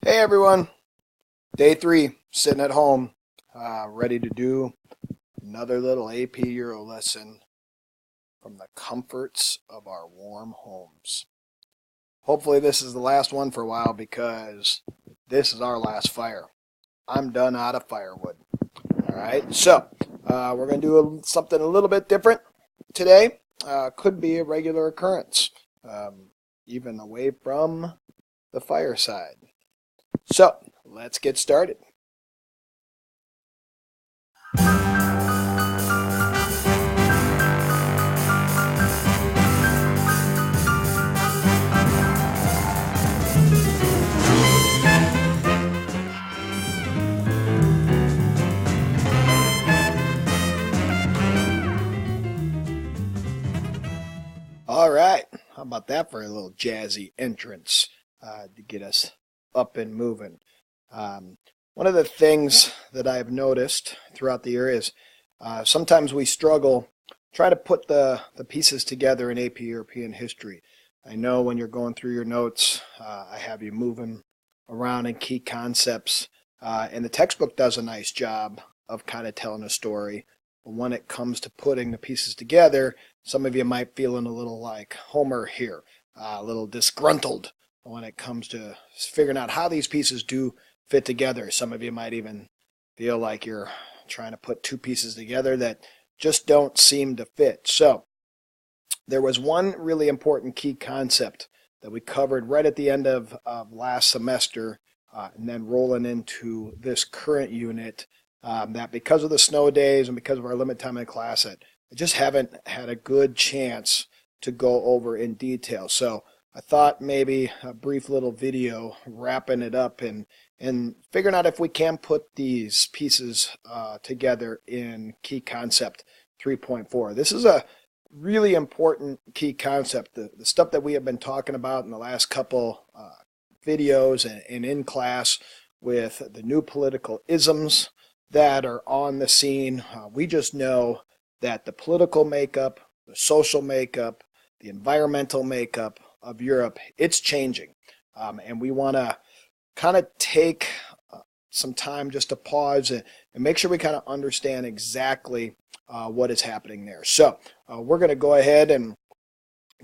Hey everyone, day 3, sitting at home, ready to do another little AP Euro lesson from the comforts of our warm homes. Hopefully this is the last one for a while because this is our last fire. I'm done out of firewood. Alright, so we're going to do something a little bit different today. Could be a regular occurrence, even away from the fireside. So, let's get started. All right, how about that for a little jazzy entrance to get us up and moving? One of the things that I've noticed throughout the year is sometimes we struggle try to put the pieces together in AP European history. I know when you're going through your notes, I have you moving around in key concepts, and the textbook does a nice job of kind of telling a story. But when it comes to putting the pieces together, some of you might feeling a little like Homer here, a little disgruntled when it comes to figuring out how these pieces do fit together. Some of you might even feel like you're trying to put two pieces together that just don't seem to fit. So there was one really important key concept that we covered right at the end of last semester, and then rolling into this current unit, that because of the snow days and because of our limited time in class, I just haven't had a good chance to go over in detail. So I thought maybe a brief little video wrapping it up and figuring out if we can put these pieces together in key concept 3.4. This is a really important key concept. The stuff that we have been talking about in the last couple videos and in class with the new political isms that are on the scene. We just know that the political makeup, the social makeup, the environmental makeup of Europe, it's changing. And we want to kind of take some time just to pause and make sure we kind of understand exactly what is happening there. So we're going to go ahead and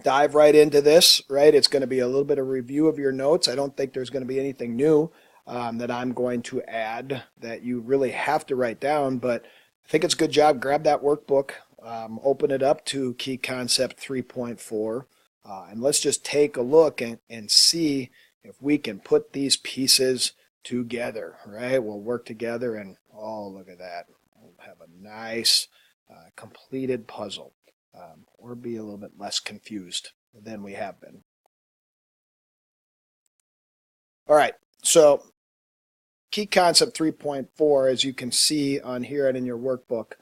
dive right into this, right? It's going to be a little bit of review of your notes. I don't think there's going to be anything new that I'm going to add that you really have to write down, but I think it's a good job. Grab that workbook, open it up to Key Concept 3.4, and let's just take a look and see if we can put these pieces together, right? We'll work together and, oh, look at that. We'll have a nice completed puzzle, or be a little bit less confused than we have been. All right, so Key Concept 3.4, as you can see on here and in your workbook,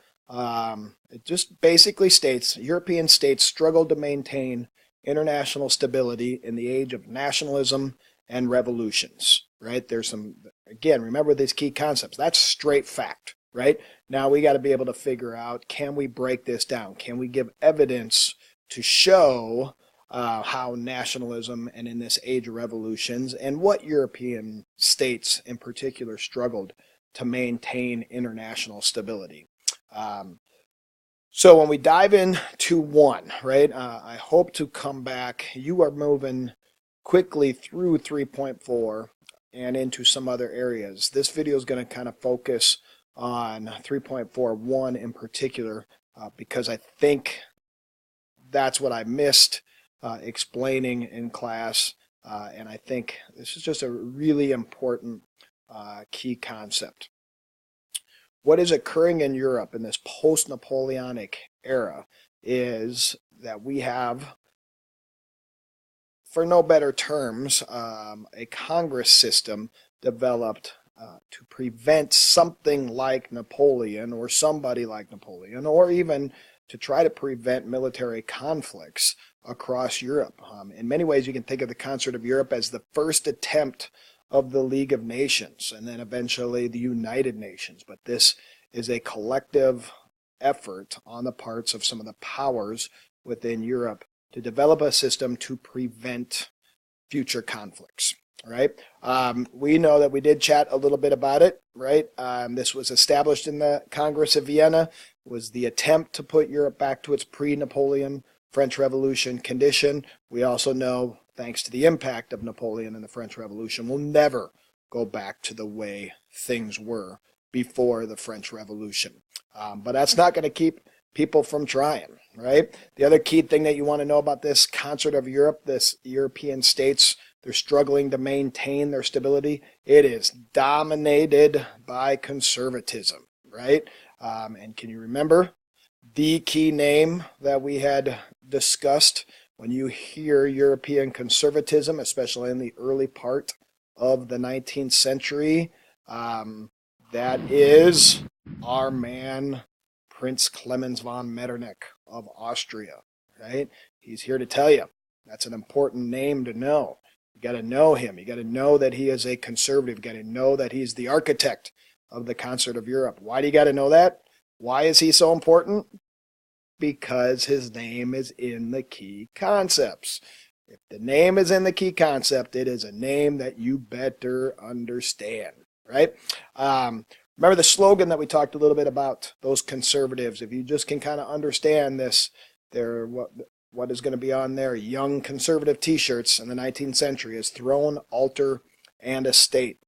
it just basically states European states struggled to maintain international stability in the age of nationalism and revolutions, right? There's some, again, remember these key concepts. That's straight fact, right? Now we got to be able to figure out, can we break this down? Can we give evidence to show how nationalism and in this age of revolutions and what European states in particular struggled to maintain international stability. So when we dive into one, right, I hope to come back. You are moving quickly through 3.4 and into some other areas. This video is going to kind of focus on 3.41 in particular, because I think that's what I missed explaining in class, and I think this is just a really important key concept. What is occurring in Europe in this post-Napoleonic era is that we have, for no better terms, a Congress system developed to prevent something like Napoleon or somebody like Napoleon, or even to try to prevent military conflicts across Europe. In many ways, you can think of the Concert of Europe as the first attempt of the League of Nations and then eventually the United Nations. But this is a collective effort on the parts of some of the powers within Europe to develop a system to prevent future conflicts. right? We know that we did chat a little bit about it, right? This was established in the Congress of Vienna, was the attempt to put Europe back to its pre-Napoleon French Revolution condition. We also know, thanks to the impact of Napoleon and the French Revolution, we'll never go back to the way things were before the French Revolution. But that's not going to keep people from trying, right? The other key thing that you want to know about this concert of Europe, this European states, they're struggling to maintain their stability. It is dominated by conservatism, right? And can you remember the key name that we had discussed when you hear European conservatism, especially in the early part of the 19th century? That is our man, Prince Clemens von Metternich of Austria, right? He's here to tell you that's an important name to know. You got to know him. You got to know that he is a conservative. You got to know that he's the architect of the concert of Europe. Why do you got to know that? Why is he so important? Because his name is in the key concepts. If the name is in the key concept, it is a name that you better understand, right? Remember the slogan that we talked a little bit about, those conservatives. If you just can kind of understand this, they're what is going to be on their young conservative t-shirts in the 19th century is throne, altar, and estate.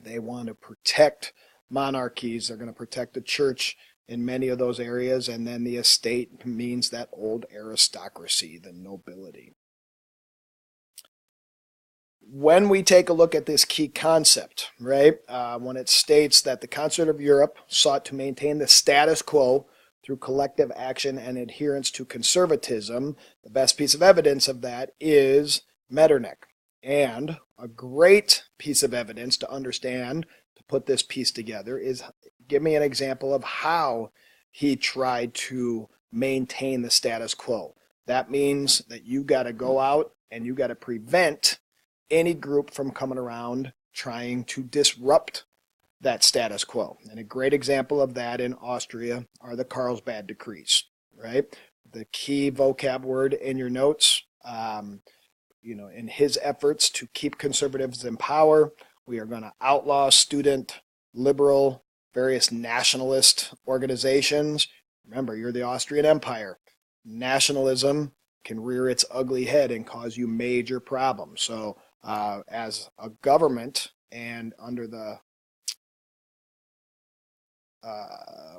They want to protect monarchies. They're going to protect the church in many of those areas, and then the estate means that old aristocracy, the nobility. When we take a look at this key concept, right, when it states that the Concert of Europe sought to maintain the status quo through collective action and adherence to conservatism, the best piece of evidence of that is Metternich. And a great piece of evidence to understand, to put this piece together, is give me an example of how he tried to maintain the status quo. That means that you got to go out and you got to prevent any group from coming around trying to disrupt that status quo. And a great example of that in Austria are the Carlsbad Decrees, right? The key vocab word in your notes, in his efforts to keep conservatives in power, we are going to outlaw student, liberal, various nationalist organizations. Remember, you're the Austrian Empire. Nationalism can rear its ugly head and cause you major problems. So as a government and under the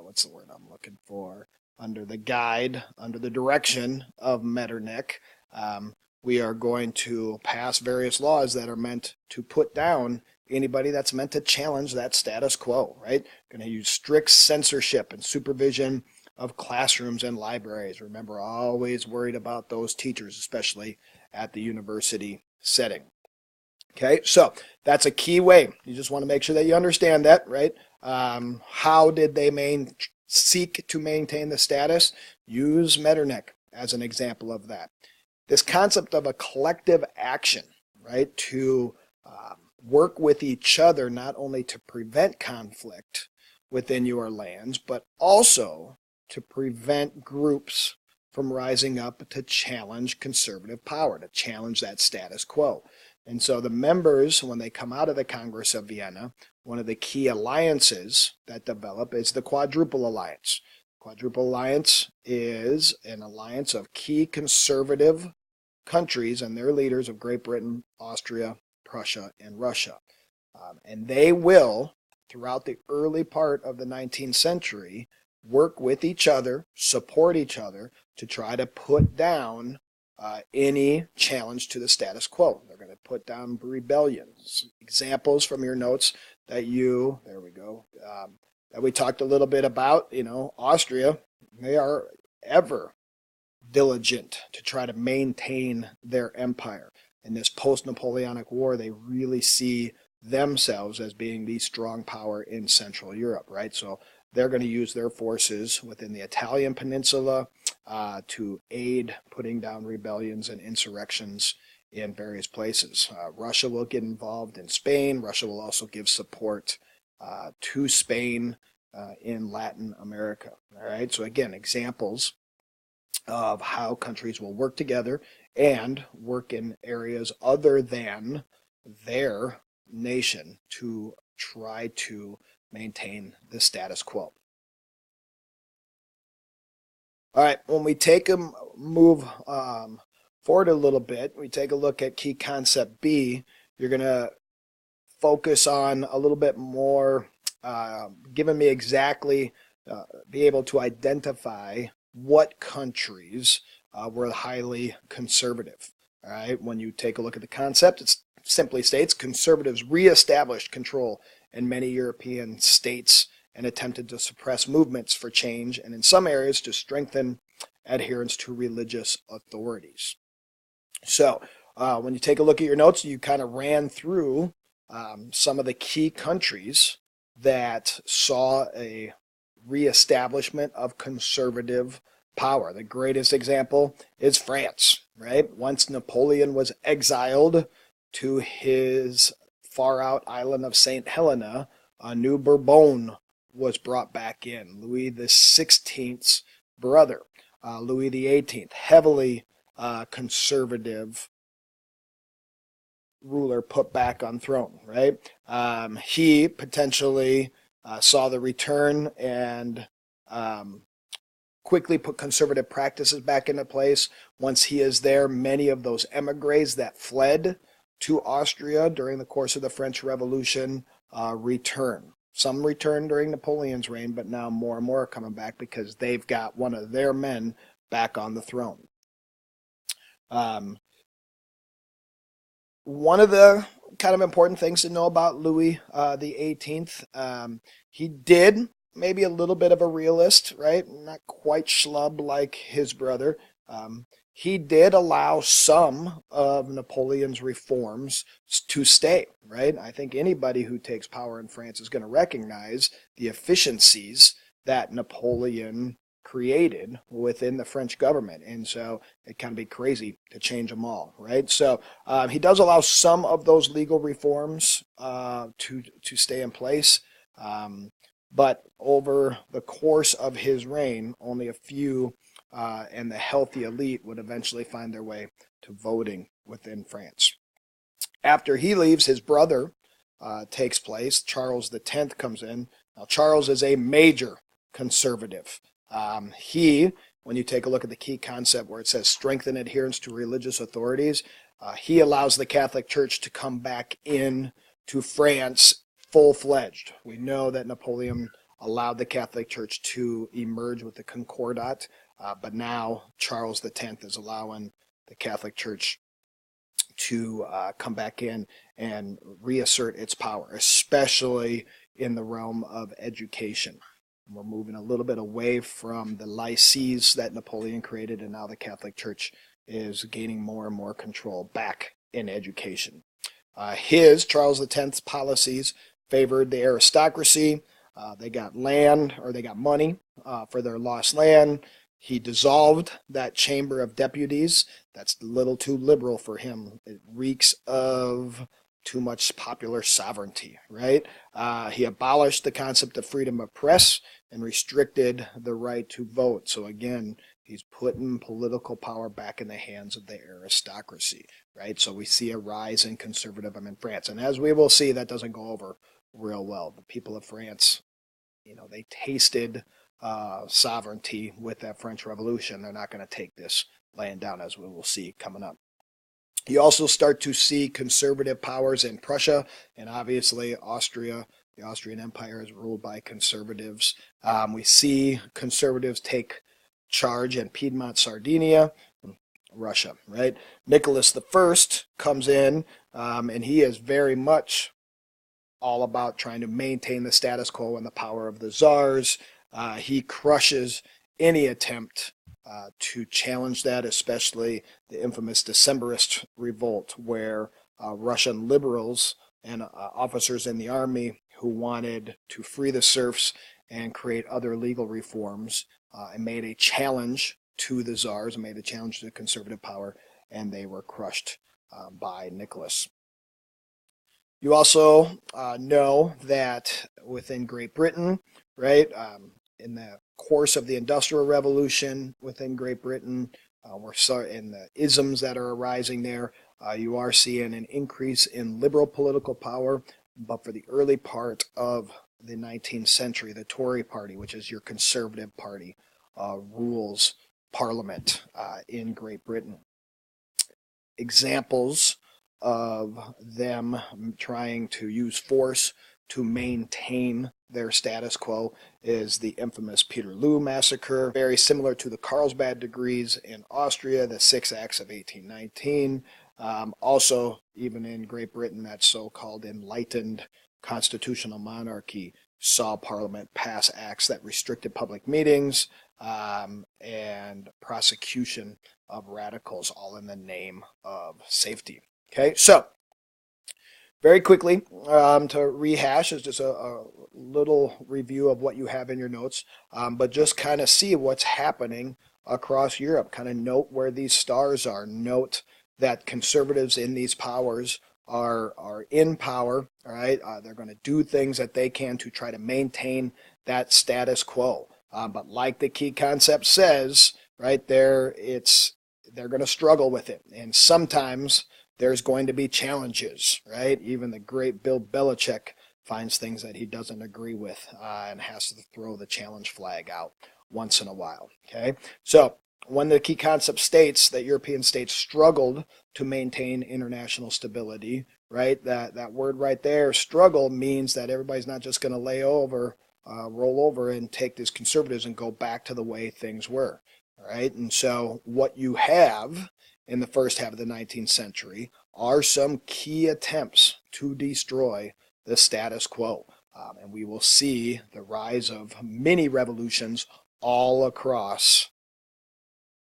what's the word I'm looking for? Under the guide, under the direction of Metternich, we are going to pass various laws that are meant to put down anybody that's meant to challenge that status quo, right? Going to use strict censorship and supervision of classrooms and libraries. Remember, always worried about those teachers, especially at the university setting. Okay, so that's a key way. You just want to make sure that you understand that, right? How did they seek to maintain the status? Use Metternich as an example of that. This concept of a collective action, right, to work with each other, not only to prevent conflict within your lands, but also to prevent groups from rising up to challenge conservative power, to challenge that status quo. And so the members, when they come out of the Congress of Vienna, one of the key alliances that develop is the Quadruple Alliance. Quadruple Alliance is an alliance of key conservative countries and their leaders of Great Britain, Austria, Prussia, and Russia. And they will, throughout the early part of the 19th century, work with each other, support each other to try to put down any challenge to the status quo. They're going to put down rebellions. Examples from your notes that that we talked a little bit about, Austria, they are ever diligent to try to maintain their empire. In this post-Napoleonic War, they really see themselves as being the strong power in Central Europe, right? So they're going to use their forces within the Italian peninsula to aid putting down rebellions and insurrections in various places. Russia will get involved in Spain. Russia will also give support to Spain in Latin America. All right, so again, examples of how countries will work together and work in areas other than their nation to try to maintain the status quo. All right, when we take a move forward a little bit, we take a look at key concept B. You're going to focus on a little bit more, giving me exactly, be able to identify what countries were highly conservative. All right, when you take a look at the concept, it simply states conservatives reestablished control in many European states and attempted to suppress movements for change and in some areas to strengthen adherence to religious authorities. So when you take a look at your notes, you kind of ran through some of the key countries that saw a reestablishment of conservative power. The greatest example is France, right? Once Napoleon was exiled to his far out island of St. Helena, a new Bourbon was brought back in. Louis XVI's brother, Louis XVIII, heavily conservative ruler, put back on throne, right? He potentially saw the return and quickly put conservative practices back into place. Once he is there, many of those emigres that fled to Austria during the course of the French Revolution return. Some returned during Napoleon's reign, but now more and more are coming back because they've got one of their men back on the throne. One of the kind of important things to know about Louis the 18th, he did maybe a little bit of a realist, right? Not quite schlub like his brother. He did allow some of Napoleon's reforms to stay, right? I think anybody who takes power in France is going to recognize the efficiencies that Napoleon created within the French government. And so it can be crazy to change them all, right? So he does allow some of those legal reforms to stay in place. But over the course of his reign, only a few and the healthy elite would eventually find their way to voting within France. After he leaves, his brother takes place. Charles X comes in. Now, Charles is a major conservative. When you take a look at the key concept where it says strengthen adherence to religious authorities, he allows the Catholic Church to come back in to France full-fledged. We know that Napoleon allowed the Catholic Church to emerge with the Concordat, but now Charles X is allowing the Catholic Church to come back in and reassert its power, especially in the realm of education. We're moving a little bit away from the lycees that Napoleon created, and now the Catholic Church is gaining more and more control back in education. Charles X's policies favored the aristocracy. They got land, or they got money for their lost land. He dissolved that Chamber of Deputies. That's a little too liberal for him. It reeks of too much popular sovereignty, right? He abolished the concept of freedom of press and restricted the right to vote. So again, he's putting political power back in the hands of the aristocracy, right? So we see a rise in conservatism in France. And as we will see, that doesn't go over real well. The people of France, they tasted sovereignty with that French Revolution. They're not going to take this laying down, as we will see coming up. You also start to see conservative powers in Prussia, and obviously Austria. The Austrian Empire is ruled by conservatives. We see conservatives take charge in Piedmont, Sardinia, Russia, right? Nicholas I comes in, and he is very much all about trying to maintain the status quo and the power of the czars. He crushes any attempt to challenge that, especially the infamous Decembrist revolt, where Russian liberals and officers in the army who wanted to free the serfs and create other legal reforms and made a challenge to the czars, and made a challenge to conservative power, and they were crushed by Nicholas. You also know that within Great Britain, right, in the course of the Industrial Revolution within Great Britain, we're in the isms that are arising there. you are seeing an increase in liberal political power, but for the early part of the 19th century, the Tory party, which is your conservative party, rules parliament in Great Britain. Examples of them trying to use force to maintain their status quo is the infamous Peterloo massacre, very similar to the Carlsbad decrees in Austria, the Six Acts of 1819. Also, even in Great Britain, that so-called enlightened constitutional monarchy saw Parliament pass acts that restricted public meetings and prosecution of radicals, all in the name of safety. Okay, so very quickly, to rehash is just a little review of what you have in your notes, but just kind of see what's happening across Europe. Kind of note where these stars are. Note that conservatives in these powers are in power. All right, they're going to do things that they can to try to maintain that status quo. But like the key concept says, right there, they're going to struggle with it, and sometimes there's going to be challenges, right? Even the great Bill Belichick finds things that he doesn't agree with and has to throw the challenge flag out once in a while, okay? So when the key concept states that European states struggled to maintain international stability, right? That word right there, struggle, means that everybody's not just going to roll over and take these conservatives and go back to the way things were, all right? And so what you have in the first half of the 19th century are some key attempts to destroy the status quo. And we will see the rise of mini revolutions all across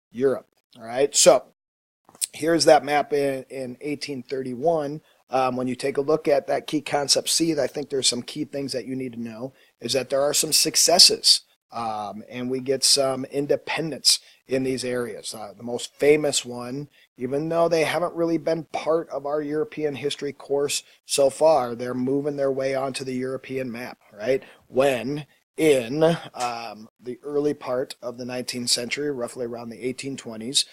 Europe. All right, so here's that map in 1831. When you take a look at that key concept C, I think there's some key things that you need to know, is that there are some successes, and we get some independence in these areas. The most famous one, even though they haven't really been part of our European history course so far, they're moving their way onto the European map, right? When in the early part of the 19th century, roughly around the 1820s,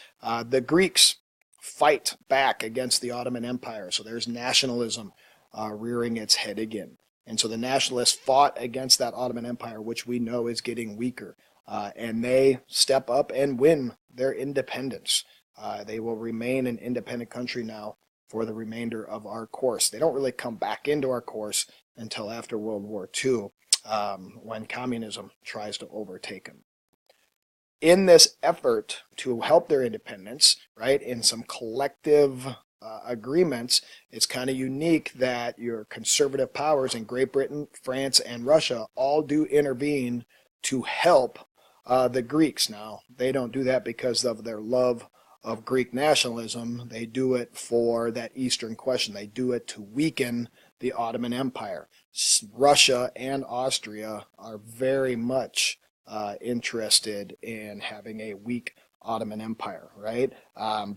the Greeks fight back against the Ottoman Empire. So there's nationalism rearing its head again. And so the nationalists fought against that Ottoman Empire, which we know is getting weaker. And they step up and win their independence. They will remain an independent country now for the remainder of our course. They don't really come back into our course until after World War II, when communism tries to overtake them. In this effort to help their independence, right, in some collective agreements, it's kind of unique that your conservative powers in Great Britain, France, and Russia all do intervene to help the Greeks. Now, they don't do that because of their love of Greek nationalism. They do it for that Eastern question. They do it to weaken the Ottoman Empire. Russia and Austria are very much interested in having a weak Ottoman Empire, right?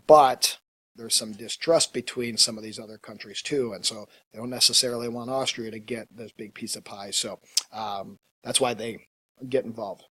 But there's some distrust between some of these other countries too, and so they don't necessarily want Austria to get this big piece of pie. So that's why they get involved.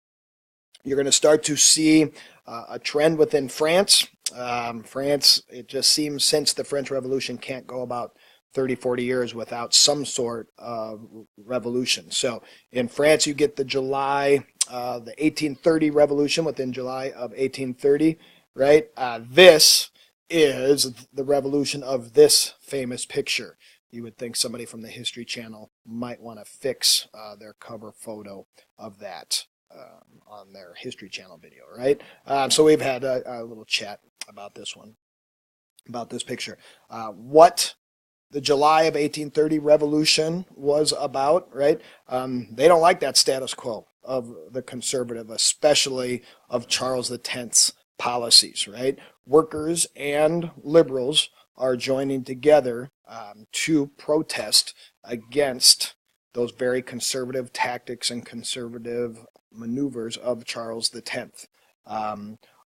You're going to start to see a trend within France. France, it just seems since the French Revolution, can't go about 30, 40 years without some sort of revolution. So in France, you get the 1830 revolution within July of 1830, right? This is the revolution of this famous picture. You would think somebody from the History Channel might want to fix their cover photo of that on their History Channel video, right? So we've had a little chat about this one, about this picture. What the July of 1830 revolution was about, right? They don't like that status quo of the conservative, especially of Charles X's policies, right? Workers and liberals are joining together to protest against those very conservative tactics and conservative maneuvers of Charles X.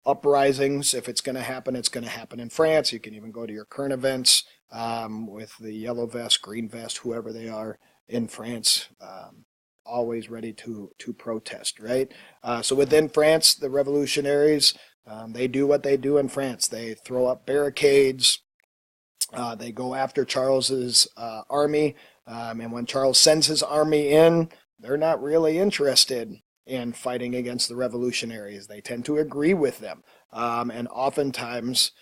Uprisings, if it's going to happen in France. You can even go to your current events with the yellow vest, green vest, whoever they are in France, always ready to protest, right? So within France, the revolutionaries, they do what they do in France. They throw up barricades, They go after Charles's army, and when Charles sends his army in, they're not really interested in fighting against the revolutionaries. They tend to agree with them, and oftentimes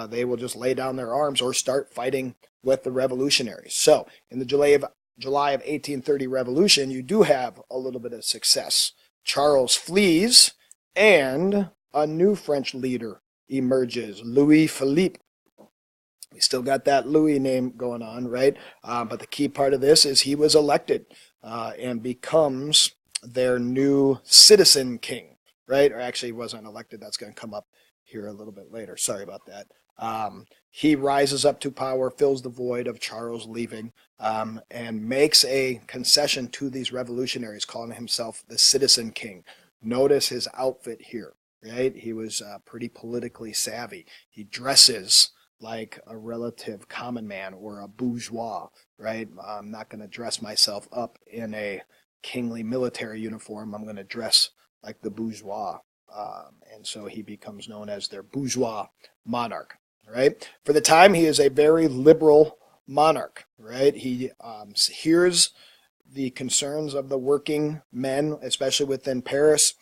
they will just lay down their arms or start fighting with the revolutionaries. So, in the July of 1830 revolution, you do have a little bit of success. Charles flees, and a new French leader emerges, Louis Philippe. We still got that Louis name going on, right? But the key part of this is he was elected and becomes their new citizen king, right? Or actually, he wasn't elected. That's going to come up here a little bit later. Sorry about that. He rises up to power, fills the void of Charles leaving, and makes a concession to these revolutionaries, calling himself the citizen king. Notice his outfit here, right? He was pretty politically savvy. He dresses like a relative common man or a bourgeois, right? I'm not going to dress myself up in a kingly military uniform. I'm going to dress like the bourgeois. And so he becomes known as their bourgeois monarch, right? For the time, he is a very liberal monarch, right? He hears the concerns of the working men, especially within Paris.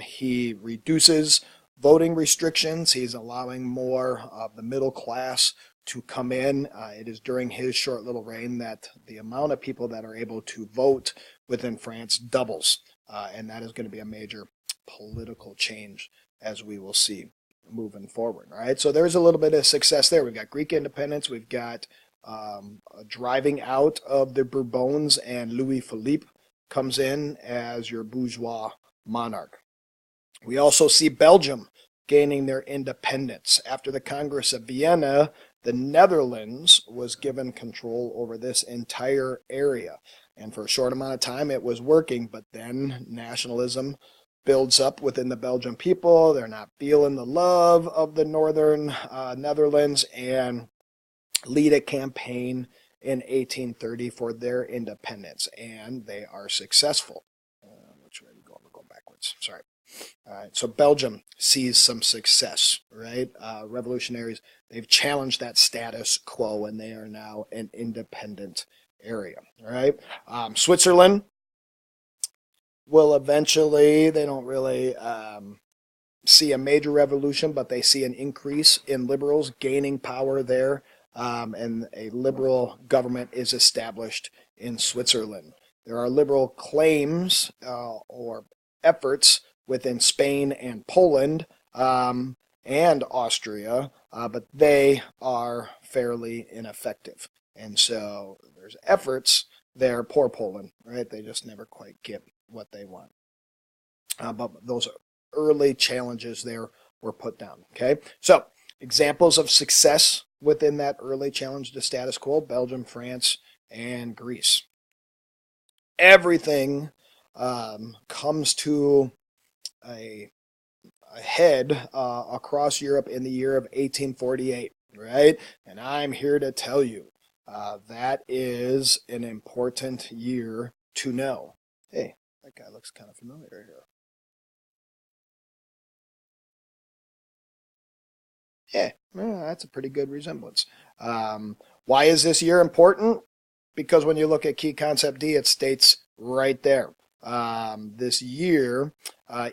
He reduces voting restrictions. He's allowing more of the middle class to come in. It is during his short little reign that the amount of people that are able to vote within France doubles. And that is going to be a major political change, as we will see moving forward. All right, so there's a little bit of success there. We've got Greek independence. We've got driving out of the Bourbons, and Louis Philippe comes in as your bourgeois monarch. We also see Belgium gaining their independence. After the Congress of Vienna, the Netherlands was given control over this entire area. And for a short amount of time, it was working, but then nationalism builds up within the Belgian people. They're not feeling the love of the northern Netherlands and lead a campaign in 1830 for their independence. And they are successful. Which way are we going? We're going backwards. Sorry. All right, so Belgium sees some success, right? Revolutionaries, they've challenged that status quo, and they are now an independent area, all right? Switzerland will eventually, they don't really see a major revolution, but they see an increase in liberals gaining power there, and a liberal government is established in Switzerland. There are liberal claims or efforts within Spain and Poland and Austria, but they are fairly ineffective. And so there's efforts there, poor Poland, right? They just never quite get what they want. But those early challenges there were put down, okay? So examples of success within that early challenge to status quo: Belgium, France, and Greece. Everything comes to a head across Europe in the year of 1848, right? And I'm here to tell you that is an important year to know. Hey, that guy looks kind of familiar here. Yeah, that's a pretty good resemblance. Why is this year important? Because when you look at key concept D, it states right there. This year,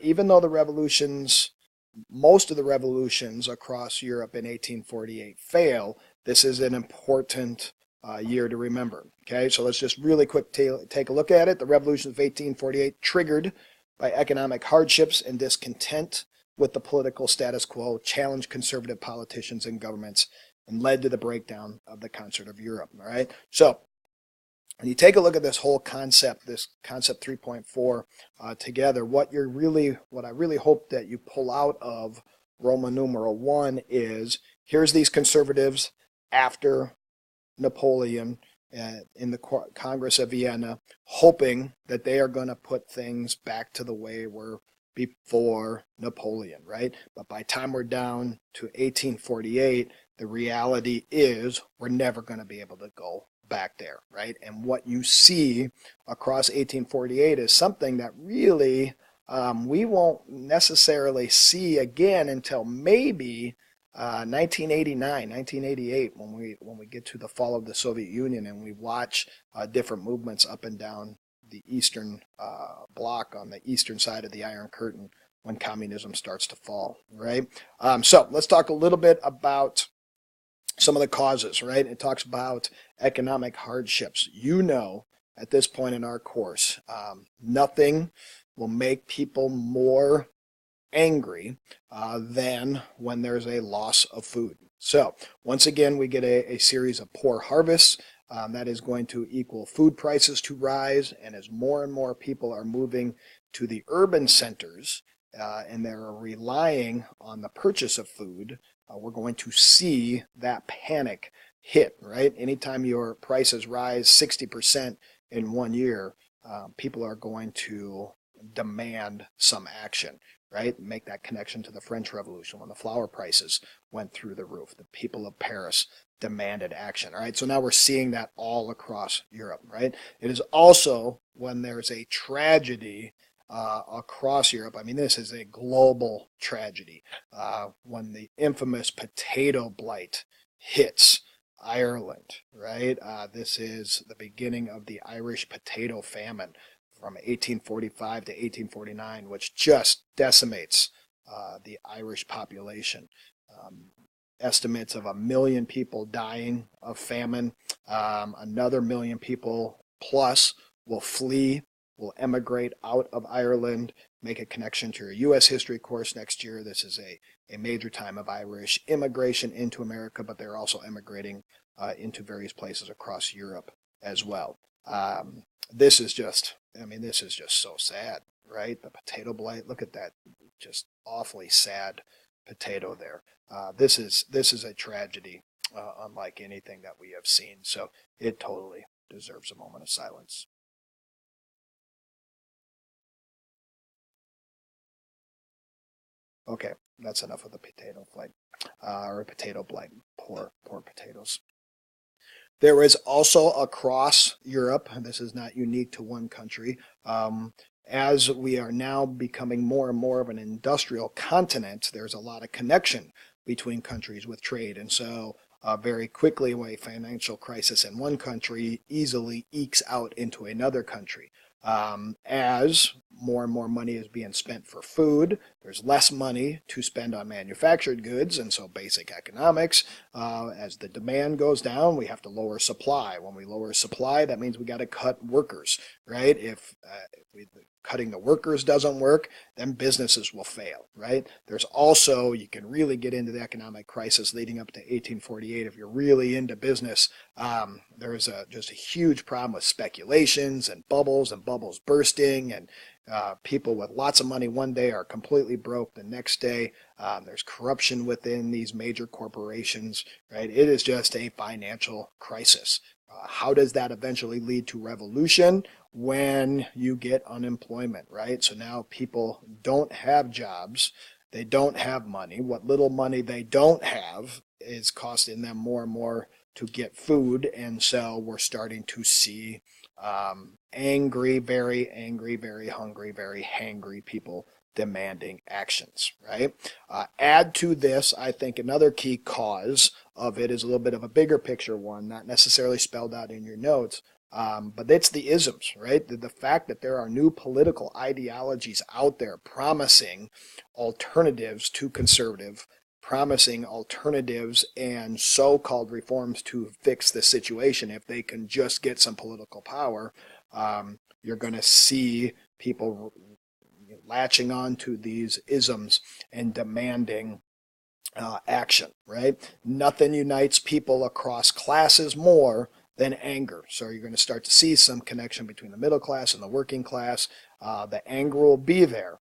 even though the revolutions, most of the revolutions across Europe in 1848 fail, this is an important year to remember. Okay, so let's just really quick take a look at it. The revolutions of 1848 triggered by economic hardships and discontent with the political status quo, challenged conservative politicians and governments, and led to the breakdown of the concert of Europe. All right, so when you take a look at this whole concept, this concept 3.4 together, what I really hope that you pull out of Roman numeral 1 is, here's these conservatives after Napoleon in the Congress of Vienna, hoping that they are going to put things back to the way they were before Napoleon, right? But by the time we're down to 1848, the reality is we're never going to be able to go back there, right? And what you see across 1848 is something that really we won't necessarily see again until maybe 1989, 1988, when we get to the fall of the Soviet Union and we watch different movements up and down the eastern bloc on the eastern side of the Iron Curtain when communism starts to fall, right? So let's talk a little bit about some of the causes, right? It talks about economic hardships. You know, at this point in our course, nothing will make people more angry than when there's a loss of food. So once again, we get a series of poor harvests. That is going to equal food prices to rise, and as more and more people are moving to the urban centers and they're relying on the purchase of food, we're going to see that panic hit, right? Anytime your prices rise 60% in 1 year, people are going to demand some action, right? Make that connection to the French Revolution when the flour prices went through the roof. The people of Paris demanded action, all right? So now we're seeing that all across Europe, right? It is also when there's a tragedy across Europe. I mean, this is a global tragedy. When the infamous potato blight hits Ireland, right? This is the beginning of the Irish potato famine from 1845 to 1849, which just decimates the Irish population. Estimates of 1 million people dying of famine. Another 1 million people plus will flee, will emigrate out of Ireland. Make a connection to your U.S. history course next year. This is a major time of Irish immigration into America, but they're also emigrating into various places across Europe as well. This is just so sad, right? The potato blight, look at that, just awfully sad potato there. This is a tragedy unlike anything that we have seen, so it totally deserves a moment of silence. Okay, that's enough of the potato blight, or potato blight. Poor potatoes. There is also across Europe, and this is not unique to one country, as we are now becoming more and more of an industrial continent, there's a lot of connection between countries with trade. And so very quickly, a financial crisis in one country easily ekes out into another country. As more and more money is being spent for food, there's less money to spend on manufactured goods, and so basic economics, as the demand goes down, we have to lower supply. When we lower supply, that means we got to cut workers, right? If cutting the workers doesn't work, then businesses will fail, right? There's also, you can really get into the economic crisis leading up to 1848 if you're really into business. There's just a huge problem with speculations and bubbles bursting, and people with lots of money one day are completely broke the next day. There's corruption within these major corporations, right? It is just a financial crisis. How does that eventually lead to revolution? When you get unemployment, right? So now people don't have jobs, they don't have money. What little money they don't have is costing them more and more to get food, and so we're starting to see angry, very hungry, very hangry people demanding actions, right? Add to this, I think another key cause of it is a little bit of a bigger picture one, not necessarily spelled out in your notes, but it's the isms, right? The fact that there are new political ideologies out there promising alternatives to conservative, promising alternatives and so-called reforms to fix the situation if they can just get some political power. You're going to see people latching on to these isms and demanding action, right? Nothing unites people across classes more than anger. So you're going to start to see some connection between the middle class and the working class. The anger will be there.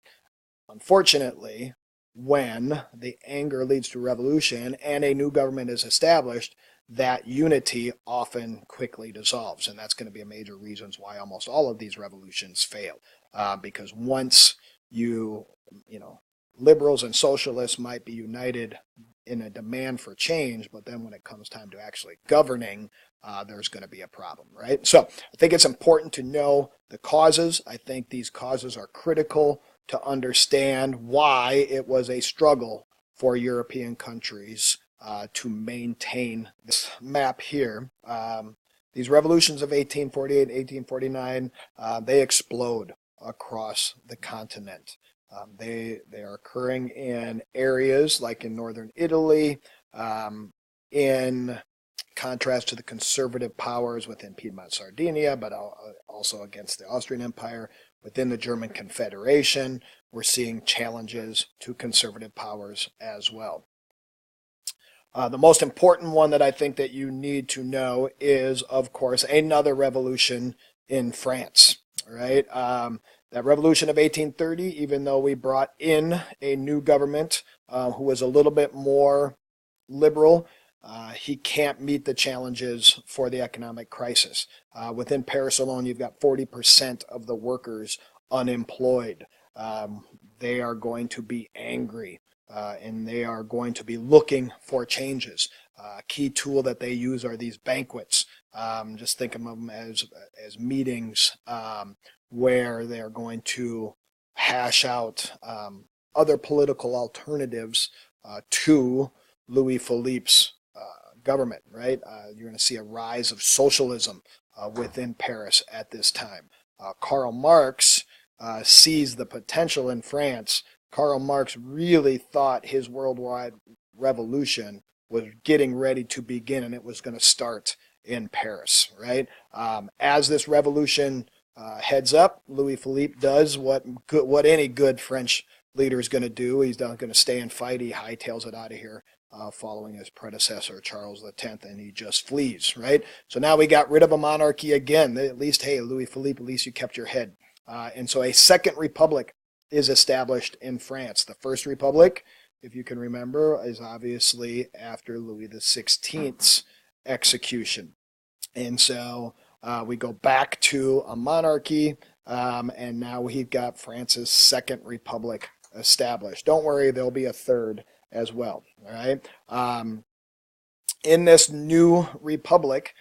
Unfortunately, when the anger leads to revolution and a new government is established, that unity often quickly dissolves. And that's going to be a major reason why almost all of these revolutions fail. Because once liberals and socialists might be united in a demand for change, but then when it comes time to actually governing, there's going to be a problem, right? So I think it's important to know the causes. I think these causes are critical to understand why it was a struggle for European countries to maintain this map here. These revolutions of 1848, 1849, they explode across the continent. They are occurring in areas like in northern Italy, in contrast to the conservative powers within Piedmont, Sardinia, but also against the Austrian Empire. Within the German Confederation, we're seeing challenges to conservative powers as well. The most important one that I think that you need to know is, of course, another revolution in France, right? That revolution of 1830, even though we brought in a new government who was a little bit more liberal, he can't meet the challenges for the economic crisis. Within Paris alone, you've got 40% of the workers unemployed. They are going to be angry, and they are going to be looking for changes. A key tool that they use are these banquets. Just think of them as meetings where they're going to hash out other political alternatives to Louis Philippe's government, right? You're going to see a rise of socialism within Paris at this time. Karl Marx sees the potential in France. Karl Marx really thought his worldwide revolution was getting ready to begin, and it was going to start in Paris, right? As this revolution heads up, Louis Philippe does what any good French leader is going to do. He's not going to stay and fight. He hightails it out of here, following his predecessor, Charles X, and he just flees, right? So now we got rid of a monarchy again. At least, hey, Louis Philippe, at least you kept your head. And so a second republic is established in France. The first republic, if you can remember, is obviously after Louis XVI's execution. And so we go back to a monarchy, and now we've got France's second republic established. Don't worry, there'll be a third as well. All right. In this new republic,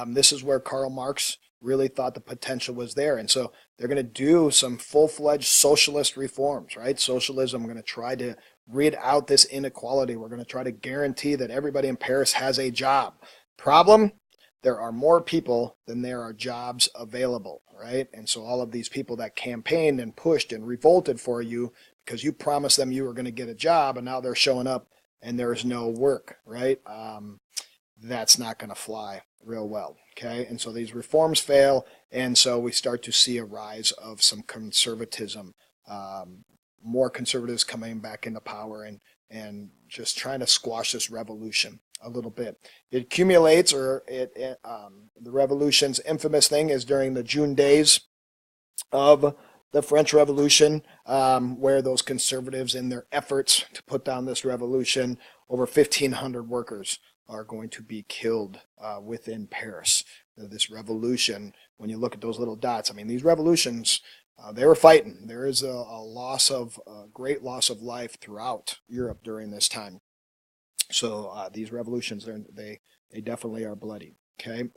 this is where Karl Marx really thought the potential was there, and so they're going to do some full-fledged socialist reforms. Right? Socialism. We're going to try to rid out this inequality. We're going to try to guarantee that everybody in Paris has a job. Problem? There are more people than there are jobs available, right? And so all of these people that campaigned and pushed and revolted for you because you promised them you were going to get a job, and now they're showing up and there's no work, right? That's not going to fly real well, okay? And so these reforms fail, and so we start to see a rise of some conservatism, more conservatives coming back into power and just trying to squash this revolution a little bit. It accumulates, or the revolution's infamous thing is during the June days of the French Revolution, where those conservatives, in their efforts to put down this revolution, over 1,500 workers are going to be killed within Paris. This revolution, when you look at those little dots, I mean, these revolutions, they were fighting. There is a great loss of life throughout Europe during this time. So these revolutions, they definitely are bloody. Okay.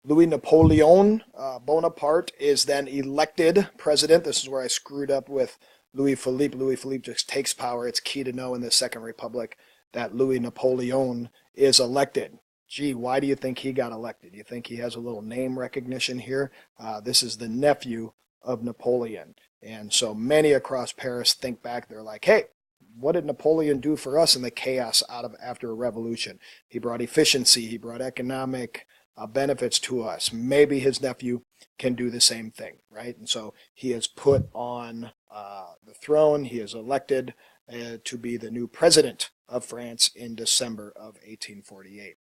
Louis Napoleon Bonaparte is then elected president. This is where I screwed up with Louis Philippe. Louis Philippe just takes power. It's key to know in the Second Republic that Louis Napoleon is elected. Gee, why do you think he got elected? You think he has a little name recognition here? This is the nephew of Napoleon. And so many across Paris think back, they're like, hey, what did Napoleon do for us in the chaos after a revolution? He brought efficiency, he brought economic benefits to us. Maybe his nephew can do the same thing, right? And so he is put on the throne. He is elected to be the new president of France in December of 1848.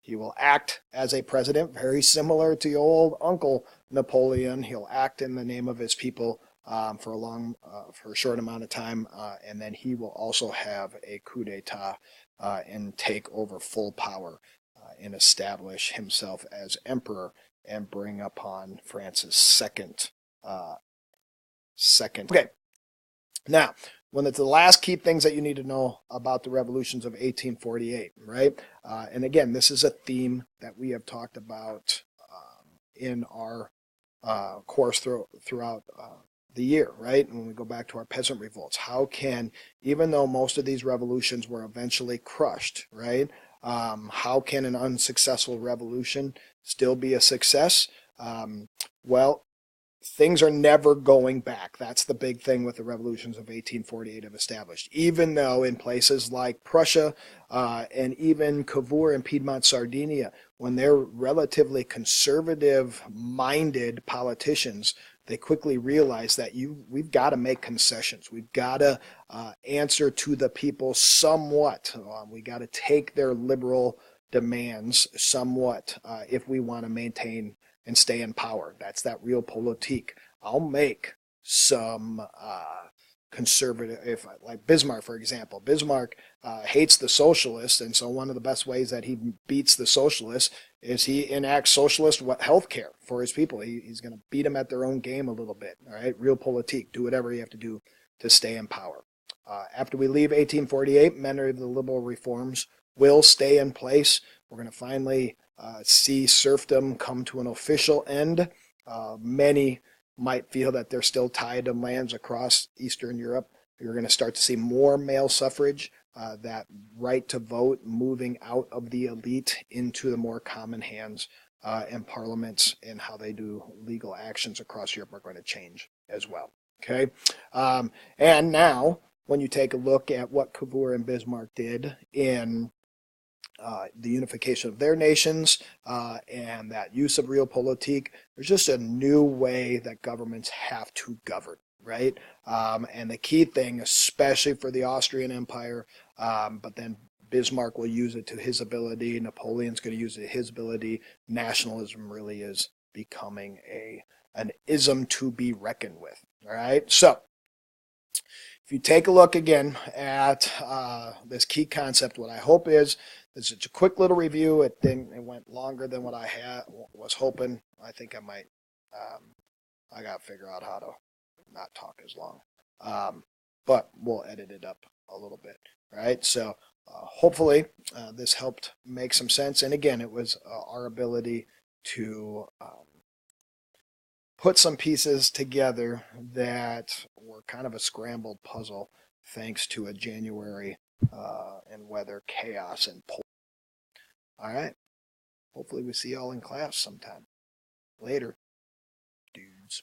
He will act as a president, very similar to your old Uncle Napoleon. He'll act in the name of his people for a short amount of time, and then he will also have a coup d'état and take over full power and establish himself as emperor and bring upon France's second. Okay, now one of the last key things that you need to know about the revolutions of 1848, right? And again, this is a theme that we have talked about in our course throughout the year, right? And when we go back to our peasant revolts, how can, even though most of these revolutions were eventually crushed, right? How can an unsuccessful revolution still be a success? Well, things are never going back. That's the big thing with the revolutions of 1848 have established. Even though in places like Prussia and even Cavour and Piedmont Sardinia, when they're relatively conservative-minded politicians, they quickly realize that we've got to make concessions. We've got to answer to the people somewhat. We got to take their liberal demands somewhat if we want to maintain and stay in power. That's that realpolitik. I'll make some conservative, like Bismarck, for example. Bismarck hates the socialists, and so one of the best ways that he beats the socialists is he enacts socialist health care for his people. He's going to beat them at their own game a little bit. All right, realpolitik. Do whatever you have to do to stay in power. After we leave 1848, many of the liberal reforms will stay in place. We're going to finally see serfdom come to an official end. Many might feel that they're still tied to lands across Eastern Europe. You're going to start to see more male suffrage, that right to vote moving out of the elite into the more common hands, and parliaments and how they do legal actions across Europe are going to change as well. Okay, and now when you take a look at what Cavour and Bismarck did in the unification of their nations and that use of realpolitik, there's just a new way that governments have to govern, right? And the key thing, especially for the Austrian Empire, but then Bismarck will use it to his ability, Napoleon's going to use it to his ability, nationalism really is becoming an ism to be reckoned with, all right? So if you take a look again at this key concept, what I hope is this is a quick little review. It went longer than what I was hoping. I think I might. I got to figure out how to not talk as long, but we'll edit it up a little bit. Right. So hopefully this helped make some sense. And again, it was our ability to put some pieces together that were kind of a scrambled puzzle, thanks to a January and weather chaos and pull. All right. Hopefully we see y'all in class sometime. Later, dudes.